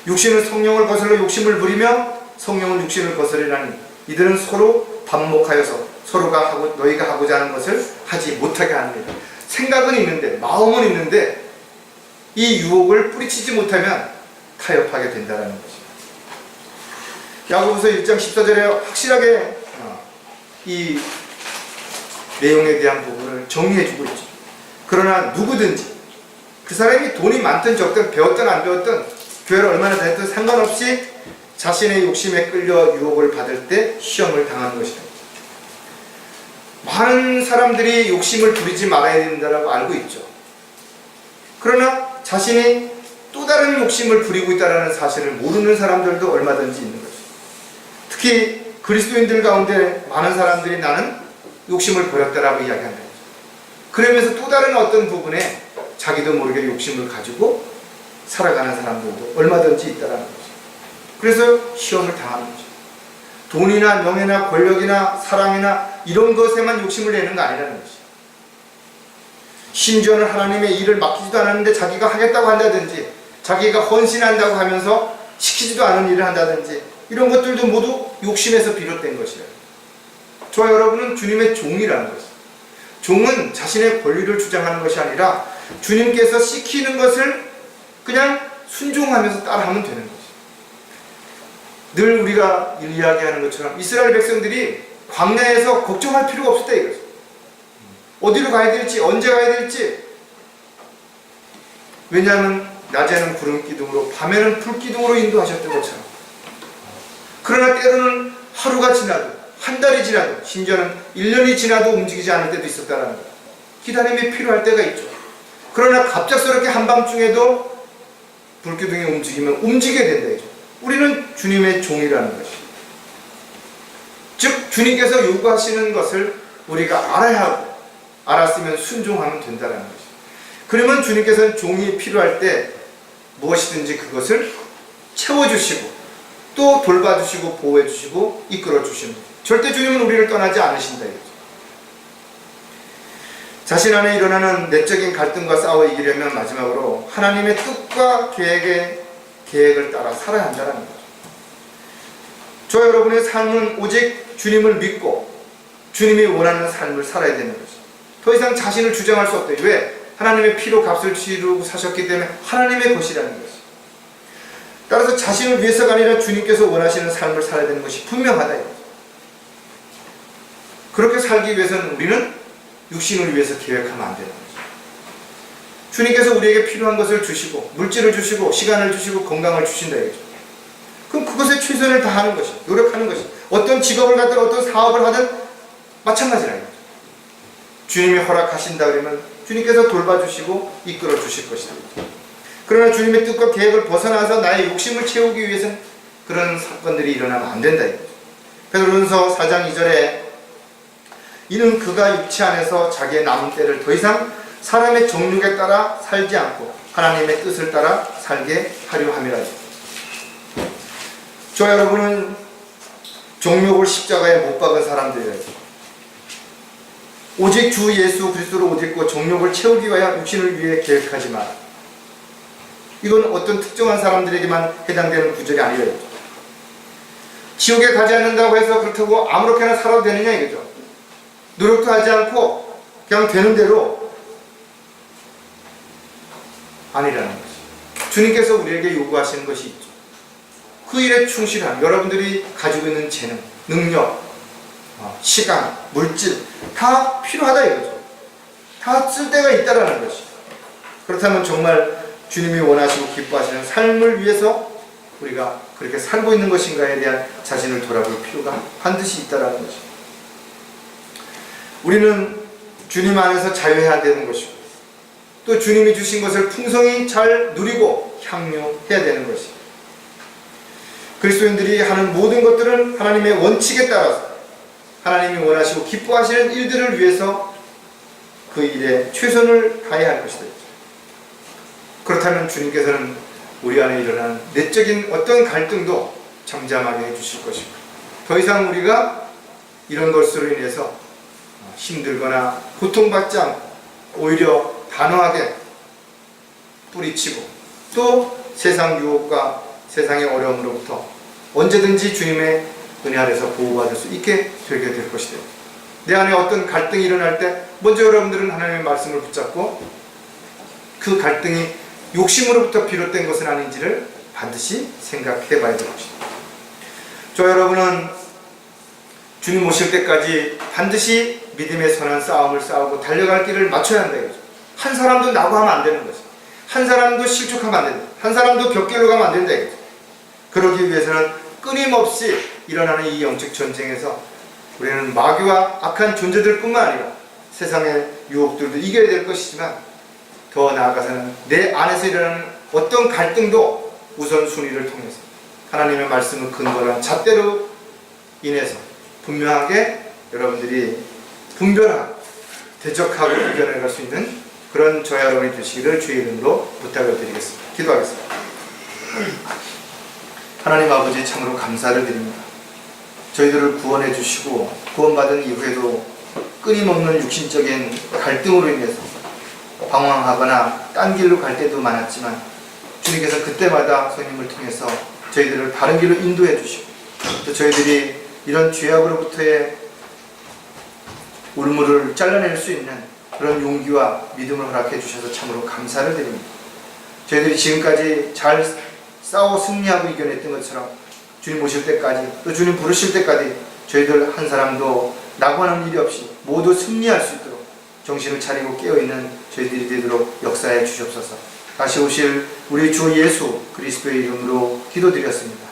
육신은 성령을 거슬러 욕심을 부리며 성령은 육신을 거스르나니 이들은 서로 반목하여서 서로가 너희가 하고자 하는 것을 하지 못하게 합니다. 생각은 있는데, 마음은 있는데 이 유혹을 뿌리치지 못하면 타협하게 된다는 것입니다. 야고보서 1장 14절에 확실하게 이 내용에 대한 부분을 정리해주고 있죠. 그러나 누구든지 그 사람이 돈이 많든 적든 배웠든 안 배웠든 교회를 얼마나 다녔든 상관없이 자신의 욕심에 끌려 유혹을 받을 때 시험을 당하는 것이다. 많은 사람들이 욕심을 부리지 말아야 된다고 알고 있죠. 그러나 자신이 또 다른 욕심을 부리고 있다는 사실을 모르는 사람들도 얼마든지 있는 것이죠. 특히 그리스도인들 가운데 많은 사람들이 나는 욕심을 버렸다라고 이야기한다. 그러면서 또 다른 어떤 부분에 자기도 모르게 욕심을 가지고 살아가는 사람들도 얼마든지 있다는 거죠. 그래서 시험을 당하는 거죠. 돈이나 명예나 권력이나 사랑이나 이런 것에만 욕심을 내는 거 아니라는 거죠. 심지어는 하나님의 일을 맡기지도 않았는데 자기가 하겠다고 한다든지, 자기가 헌신한다고 하면서 시키지도 않은 일을 한다든지, 이런 것들도 모두 욕심에서 비롯된 것이에요. 저와 여러분은 주님의 종이라는 것이죠. 종은 자신의 권리를 주장하는 것이 아니라 주님께서 시키는 것을 그냥 순종하면서 따라하면 되는 거죠. 늘 우리가 이야기하는 것처럼 이스라엘 백성들이 광야에서 걱정할 필요가 없었다 이거죠. 어디로 가야 될지, 언제 가야 될지. 왜냐하면 낮에는 구름 기둥으로, 밤에는 불 기둥으로 인도하셨던 것처럼. 그러나 때로는 하루가 지나도, 한 달이 지나도, 심지어는 1년이 지나도 움직이지 않을 때도 있었다는 거예요. 기다림이 필요할 때가 있죠. 그러나 갑작스럽게 한밤중에도 불기둥이 움직이면 움직여야 된다 이죠. 우리는 주님의 종이라는 것이. 즉 주님께서 요구하시는 것을 우리가 알아야 하고, 알았으면 순종하면 된다는 것이. 그러면 주님께서는 종이 필요할 때 무엇이든지 그것을 채워주시고 또 돌봐주시고 보호해주시고 이끌어주십니다. 절대 주님은 우리를 떠나지 않으신다 이거죠. 자신 안에 일어나는 내적인 갈등과 싸워 이기려면 마지막으로 하나님의 뜻과 계획을 따라 살아야 한다는 거죠. 저 여러분의 삶은 오직 주님을 믿고 주님이 원하는 삶을 살아야 되는 거죠. 더 이상 자신을 주장할 수 없다. 왜? 하나님의 피로 값을 치르고 사셨기 때문에 하나님의 것이라는 것이. 따라서 자신을 위해서가 아니라 주님께서 원하시는 삶을 살아야 되는 것이 분명하다 이거죠. 그렇게 살기 위해서는 우리는 육신을 위해서 계획하면 안 되는 거죠. 주님께서 우리에게 필요한 것을 주시고 물질을 주시고 시간을 주시고 건강을 주신다 이거죠. 그럼 그것에 최선을 다하는 것이, 노력하는 것이, 어떤 직업을 갖든 어떤 사업을 하든 마찬가지라는 거죠. 주님이 허락하신다 그러면 주님께서 돌봐주시고 이끌어 주실 것이다. 그러나 주님의 뜻과 계획을 벗어나서 나의 욕심을 채우기 위해서는 그런 사건들이 일어나면 안 된다 이거죠. 베드로전서 4장 2절에 이는 그가 육체 안에서 자기의 남은 때를 더 이상 사람의 정욕에 따라 살지 않고 하나님의 뜻을 따라 살게 하려 함이라. 저 여러분은 정욕을 십자가에 못 박은 사람들이에요. 오직 주 예수 그리스도를 옷 입고 정욕을 채우기 위하여 육신을 위해 계획하지 마라. 이건 어떤 특정한 사람들에게만 해당되는 구절이 아니에요. 지옥에 가지 않는다고 해서 그렇다고 아무렇게나 살아도 되느냐 이거죠. 노력도 하지 않고 그냥 되는 대로 아니라는 것이. 주님께서 우리에게 요구하시는 것이 있죠. 그 일에 충실한 여러분들이 가지고 있는 재능, 능력, 시간, 물질 다 필요하다 이거죠. 다 쓸 데가 있다라는 것이. 그렇다면 정말 주님이 원하시고 기뻐하시는 삶을 위해서 우리가 그렇게 살고 있는 것인가에 대한 자신을 돌아볼 필요가 반드시 있다라는 것이. 우리는 주님 안에서 자유해야 되는 것이고 또 주님이 주신 것을 풍성히 잘 누리고 향유해야 되는 것이고 그리스도인들이 하는 모든 것들은 하나님의 원칙에 따라서 하나님이 원하시고 기뻐하시는 일들을 위해서 그 일에 최선을 다해야 할 것이다. 그렇다면 주님께서는 우리 안에 일어난 내적인 어떤 갈등도 잠잠하게 해주실 것이고 더 이상 우리가 이런 것으로 인해서 힘들거나 고통받지 않고 오히려 단호하게 뿌리치고 또 세상 유혹과 세상의 어려움으로부터 언제든지 주님의 은혜 아래서 보호받을 수 있게 되게 될 것이다. 내 안에 어떤 갈등이 일어날 때 먼저 여러분들은 하나님의 말씀을 붙잡고 그 갈등이 욕심으로부터 비롯된 것은 아닌지를 반드시 생각해 봐야 될 것입니다. 저 여러분은 주님 오실 때까지 반드시 믿음의 선한 싸움을 싸우고 달려갈 길을 맞춰야 한다 이거죠. 한 사람도 낙오하면 안 되는 거죠. 한 사람도 실족하면 안 된다. 한 사람도 벽길로 가면 안 된다 이거죠. 그러기 위해서는 끊임없이 일어나는 이 영적 전쟁에서 우리는 마귀와 악한 존재들뿐만 아니라 세상의 유혹들도 이겨야 될 것이지만 더 나아가서는 내 안에서 일어나는 어떤 갈등도 우선순위를 통해서 하나님의 말씀을 근거로 한 잣대로 인해서 분명하게 여러분들이 분별하고 대적하고 이겨내갈 수 있는 그런 저와 여러분이 되시기를 주의 이름으로 부탁을 드리겠습니다. 기도하겠습니다. 하나님 아버지 참으로 감사를 드립니다. 저희들을 구원해 주시고 구원받은 이후에도 끊임없는 육신적인 갈등으로 인해서 방황하거나 딴 길로 갈 때도 많았지만 주님께서 그때마다 성령님을 통해서 저희들을 바른 길로 인도해 주시고 또 저희들이 이런 죄악으로부터의 울무를 잘라낼 수 있는 그런 용기와 믿음을 허락해 주셔서 참으로 감사를 드립니다. 저희들이 지금까지 잘 싸워 승리하고 이겨냈던 것처럼 주님 오실 때까지 또 주님 부르실 때까지 저희들 한 사람도 낙오하는 일이 없이 모두 승리할 수 있도록 정신을 차리고 깨어있는 저희들이 되도록 역사해 주시옵소서. 다시 오실 우리 주 예수 그리스도의 이름으로 기도드렸습니다.